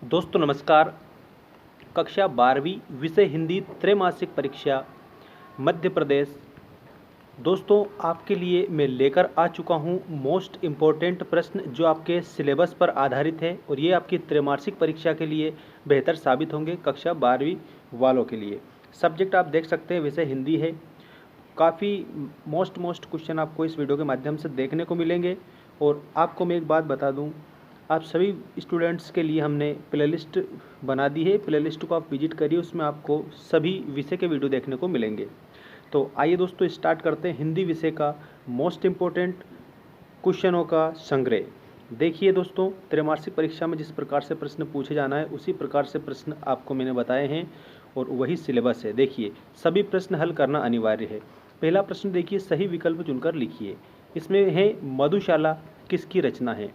दोस्तों नमस्कार। कक्षा 12वीं विषय हिंदी त्रैमासिक परीक्षा मध्य प्रदेश। दोस्तों आपके लिए मैं लेकर आ चुका हूं मोस्ट इम्पोर्टेंट प्रश्न जो आपके सिलेबस पर आधारित है और ये आपकी त्रैमासिक परीक्षा के लिए बेहतर साबित होंगे कक्षा 12वीं वालों के लिए। सब्जेक्ट आप देख सकते हैं विषय हिंदी है। काफ़ी मोस्ट क्वेश्चन आपको इस वीडियो के माध्यम से देखने को मिलेंगे। और आपको मैं एक बात बता दूं, आप सभी स्टूडेंट्स के लिए हमने प्लेलिस्ट बना दी है। प्लेलिस्ट को आप विजिट करिए, उसमें आपको सभी विषय के वीडियो देखने को मिलेंगे। तो आइए दोस्तों स्टार्ट करते हैं हिंदी विषय का मोस्ट इम्पोर्टेंट क्वेश्चनों का संग्रह। देखिए दोस्तों, त्रैमासिक परीक्षा में जिस प्रकार से प्रश्न पूछे जाना है उसी प्रकार से प्रश्न आपको मैंने बताए हैं और वही सिलेबस है। देखिए सभी प्रश्न हल करना अनिवार्य है। पहला प्रश्न देखिए, सही विकल्प चुनकर लिखिए। इसमें है मधुशाला किसकी रचना है।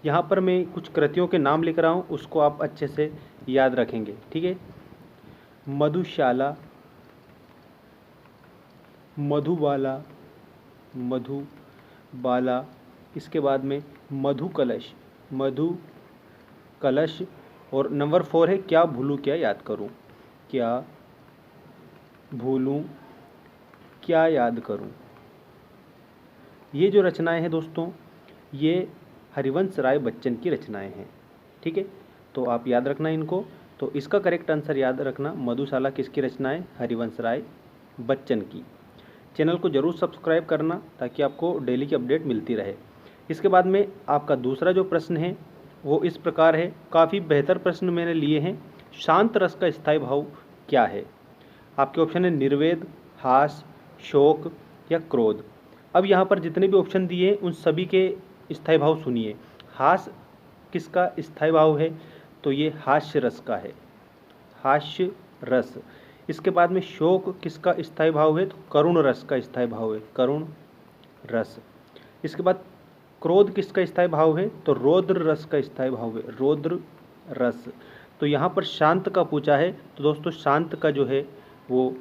यहाँ पर मैं कुछ कृतियों के नाम लिख रहा हूँ, उसको आप अच्छे से याद रखेंगे, ठीक है। मधुशाला, मधुबाला, मधुबाला, इसके बाद में मधु कलश, मधु कलश, और नंबर 4 है क्या भूलूं क्या याद करूं, क्या भूलूं क्या याद करूं। ये जो रचनाएं हैं दोस्तों, ये हरिवंश राय बच्चन की रचनाएं हैं, ठीक है। तो आप याद रखना इनको। तो इसका करेक्ट आंसर याद रखना, मधुशाला किसकी रचनाएं, हरिवंश राय बच्चन की। चैनल को जरूर सब्सक्राइब करना ताकि आपको डेली की अपडेट मिलती रहे। इसके बाद में आपका दूसरा जो प्रश्न है वो इस प्रकार है। काफ़ी बेहतर प्रश्न मैंने लिए हैं। शांत रस का स्थायी भाव क्या है। आपके ऑप्शन है निर्वेद, हास, शोक या क्रोध। अब यहाँ पर जितने भी ऑप्शन दिए उन सभी के स्थायी भाव सुनिए। हास किसका स्थायी भाव है, तो ये हास्य रस का है, हास्य रस। इसके बाद में शोक किसका स्थायी भाव है, तो करुण रस का स्थायी भाव है, करुण रस। इसके बाद क्रोध किसका स्थायी भाव है, तो रौद्र रस का स्थायी भाव है, रौद्र रस। तो यहाँ पर शांत का पूछा है, तो दोस्तों शांत का जो है वो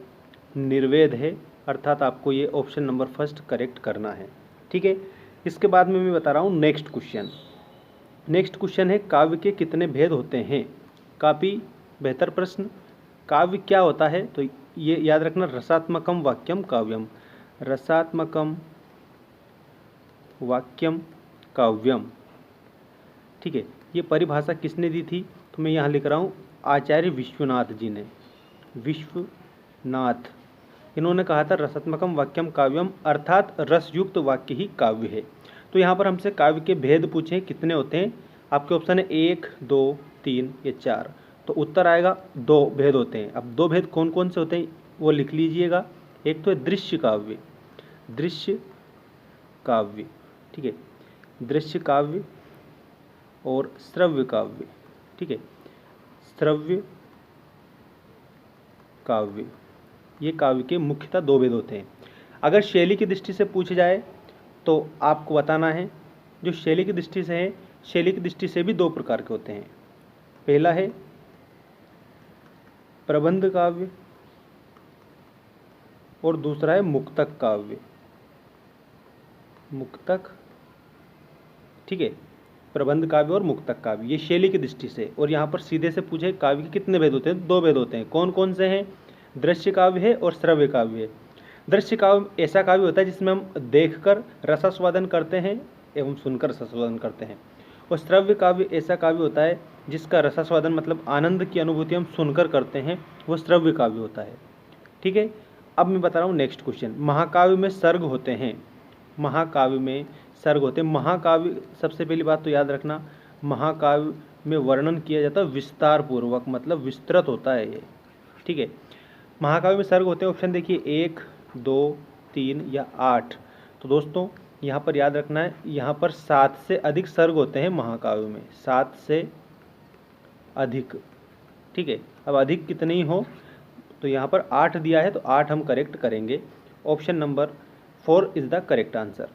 निर्वेद है, अर्थात आपको ये ऑप्शन नंबर फर्स्ट करेक्ट करना है, ठीक है। इसके बाद में मैं बता रहा हूँ नेक्स्ट क्वेश्चन। नेक्स्ट क्वेश्चन है काव्य के कितने भेद होते हैं। काफ़ी बेहतर प्रश्न। काव्य क्या होता है, तो ये याद रखना, रसात्मकम वाक्यम काव्यम, रसात्मकम वाक्यम काव्यम, ठीक है। ये परिभाषा किसने दी थी, तो मैं यहाँ लिख रहा हूँ आचार्य विश्वनाथ जी ने, विश्वनाथ। इन्होंने कहा था रसात्मकम वाक्यम काव्यम, अर्थात रसयुक्त वाक्य ही काव्य है। तो यहाँ पर हमसे काव्य के भेद पूछे कितने होते हैं। आपके ऑप्शन है 1, 2, 3 या 4। तो उत्तर आएगा 2 भेद होते हैं। अब 2 भेद कौन कौन से होते हैं वो लिख लीजिएगा। एक तो है दृश्य काव्य, दृश्य काव्य, ठीक है, दृश्य काव्य, और श्रव्य काव्य, ठीक है, श्रव्य काव्य। ये काव्य के मुख्यतः 2 भेद होते हैं। अगर शैली की दृष्टि से पूछे जाए तो आपको बताना है, जो शैली की दृष्टि से है, शैली की दृष्टि से भी 2 प्रकार के होते हैं। पहला है प्रबंध काव्य और दूसरा है मुक्तक काव्य, मुक्तक, ठीक है, प्रबंध काव्य और मुक्तक काव्य, ये शैली की दृष्टि से। और यहाँ पर सीधे से पूछे काव्य के कितने भेद होते हैं, 2 भेद होते हैं। कौन कौन से हैं, दृश्य काव्य है और श्रव्य काव्य है। दृश्य काव्य ऐसा काव्य होता है जिसमें हम देखकर रसास्वादन करते हैं एवं सुनकर रसास्वादन करते हैं। और श्रव्य काव्य ऐसा काव्य होता है जिसका रसास्वादन मतलब आनंद की अनुभूति हम सुनकर करते हैं, वो श्रव्य काव्य होता है, ठीक है। अब मैं बता रहा हूँ नेक्स्ट क्वेश्चन। महाकाव्य में सर्ग होते हैं, महाकाव्य में सर्ग होते हैं। महाकाव्य सबसे पहली बात तो याद रखना, महाकाव्य में वर्णन किया जाता है विस्तार पूर्वक, मतलब विस्तृत होता है ये, ठीक है। महाकाव्य में सर्ग होते हैं, ऑप्शन देखिए 1, 2, 3 या 8। तो दोस्तों यहाँ पर याद रखना है, यहाँ पर 7 से अधिक सर्ग होते हैं महाकाव्य में, 7 से अधिक, ठीक है। अब अधिक कितने ही हो, तो यहाँ पर 8 दिया है तो 8 हम करेक्ट करेंगे। Option number 4 is the correct answer.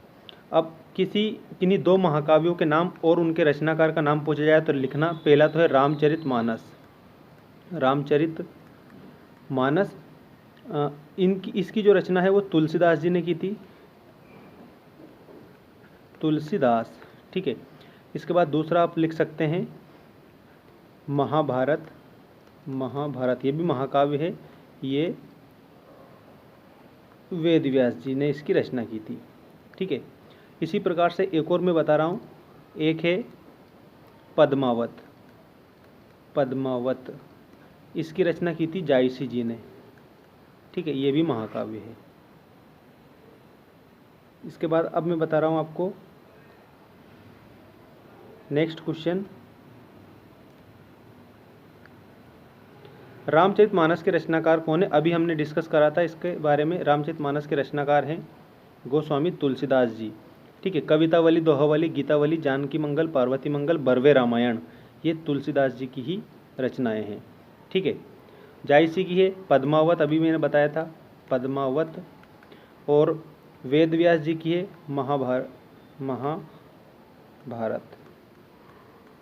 अब किन्हीं 2 महाकाव्यों के नाम और उनके रचनाकार का नाम पूछा जाए तो लिखना। पहला तो है रामचरितमानस, रामचरितमानस। इसकी जो रचना है वो तुलसीदास जी ने की थी, तुलसीदास, ठीक है। इसके बाद दूसरा आप लिख सकते हैं महाभारत, महाभारत ये भी महाकाव्य है। ये वेद व्यास जी ने इसकी रचना की थी। ठीक है, इसी प्रकार से एक और मैं बता रहा हूँ, एक है पद्मावत। पद्मावत इसकी रचना की थी जायसी जी ने। ठीक है, ये भी महाकाव्य है। इसके बाद अब मैं बता रहा हूँ आपको नेक्स्ट क्वेश्चन, रामचरितमानस के रचनाकार कौन है? अभी हमने डिस्कस करा था इसके बारे में। रामचरितमानस के रचनाकार हैं गोस्वामी तुलसीदास जी। ठीक है, कवितावली, दोहावली, गीतावली, जानकी मंगल, पार्वती मंगल, बरवे रामायण, ये तुलसीदास जी की ही रचनाएं हैं। ठीक है, जायसी की है पद्मावत, अभी मैंने बताया था पद्मावत, और वेद व्यास जी की है महाभारत।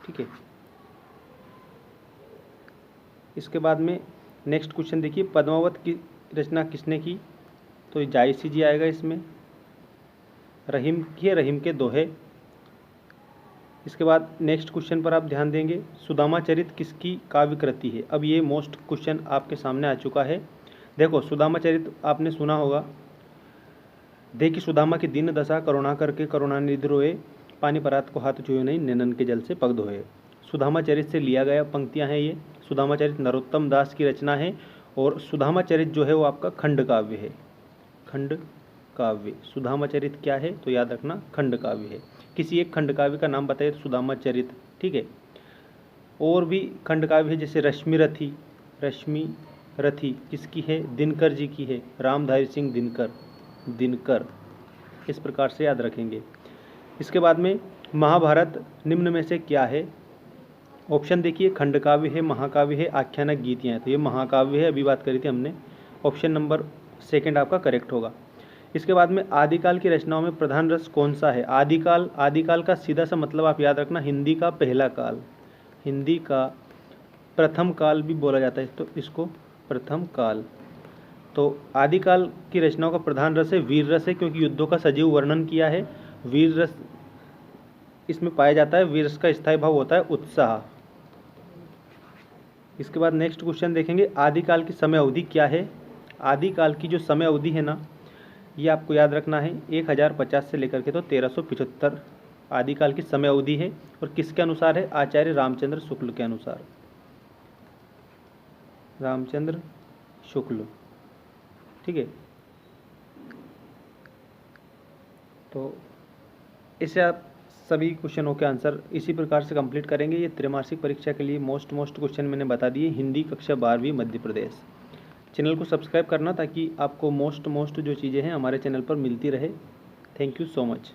ठीक है, इसके बाद में नेक्स्ट क्वेश्चन देखिए, पद्मावत की रचना किसने की? तो जायसी जी आएगा इसमें। रहीम की है, रहीम के दोहे। इसके बाद नेक्स्ट क्वेश्चन पर आप ध्यान देंगे, सुदामा चरित किसकी काव्य कृति है? अब ये मोस्ट क्वेश्चन आपके सामने आ चुका है। देखो, सुदामा चरित आपने सुना होगा, देखी सुदामा की दीन दशा, करुणा करके करुणानिधि रोए, पानी परात को हाथ छुए नहीं, नैनन के जल से पग धोए। सुदामा चरित से लिया गया पंक्तियां हैं ये। सुदामा चरित नरोत्तम दास की रचना है, और सुदामा चरित जो है वो आपका खंड काव्य है। खंड काव्य, सुदामा चरित क्या है? तो याद रखना खंड काव्य है। किसी एक खंड काव्य का नाम बताइए, सुदामा चरित। ठीक है, और भी खंड काव्य है, जैसे रश्मि रथी। रश्मि रथी किसकी है? दिनकर जी की है, रामधारी सिंह दिनकर। इस प्रकार से याद रखेंगे। इसके बाद में महाभारत निम्न में से क्या है? ऑप्शन देखिए, खंड काव्य है, महाकाव्य है, आख्यानक गीतियाँ हैं। तो ये महाकाव्य है, अभी बात करी थी हमने। ऑप्शन नंबर सेकंड आपका करेक्ट होगा। इसके बाद में आदिकाल की रचनाओं में प्रधान रस कौन सा है? आदिकाल, आदिकाल का सीधा सा मतलब आप याद रखना, हिंदी का पहला काल, हिंदी का प्रथम काल भी बोला जाता है, तो इसको प्रथम काल। तो आदिकाल की रचनाओं का प्रधान रस है वीर रस है, क्योंकि युद्धों का सजीव वर्णन किया है। वीर रस इसमें पाया जाता है। वीर रस का स्थायी भाव होता है उत्साह। इसके बाद नेक्स्ट क्वेश्चन देखेंगे, आदिकाल की समय अवधि क्या है? आदिकाल की जो समय अवधि है ना, ये आपको याद रखना है 1050 से लेकर के तो 1375 आदिकाल की समय अवधि है। और किसके अनुसार है? आचार्य रामचंद्र शुक्ल के अनुसार। रामचंद्र शुक्ल। ठीक है, तो इसे आप सभी क्वेश्चनों के आंसर इसी प्रकार से कंप्लीट करेंगे। ये त्रैमासिक परीक्षा के लिए मोस्ट क्वेश्चन मैंने बता दिए, हिंदी कक्षा 12वीं मध्य प्रदेश। चैनल को सब्सक्राइब करना ताकि आपको मोस्ट जो चीज़ें हैं हमारे चैनल पर मिलती रहे। Thank you so much.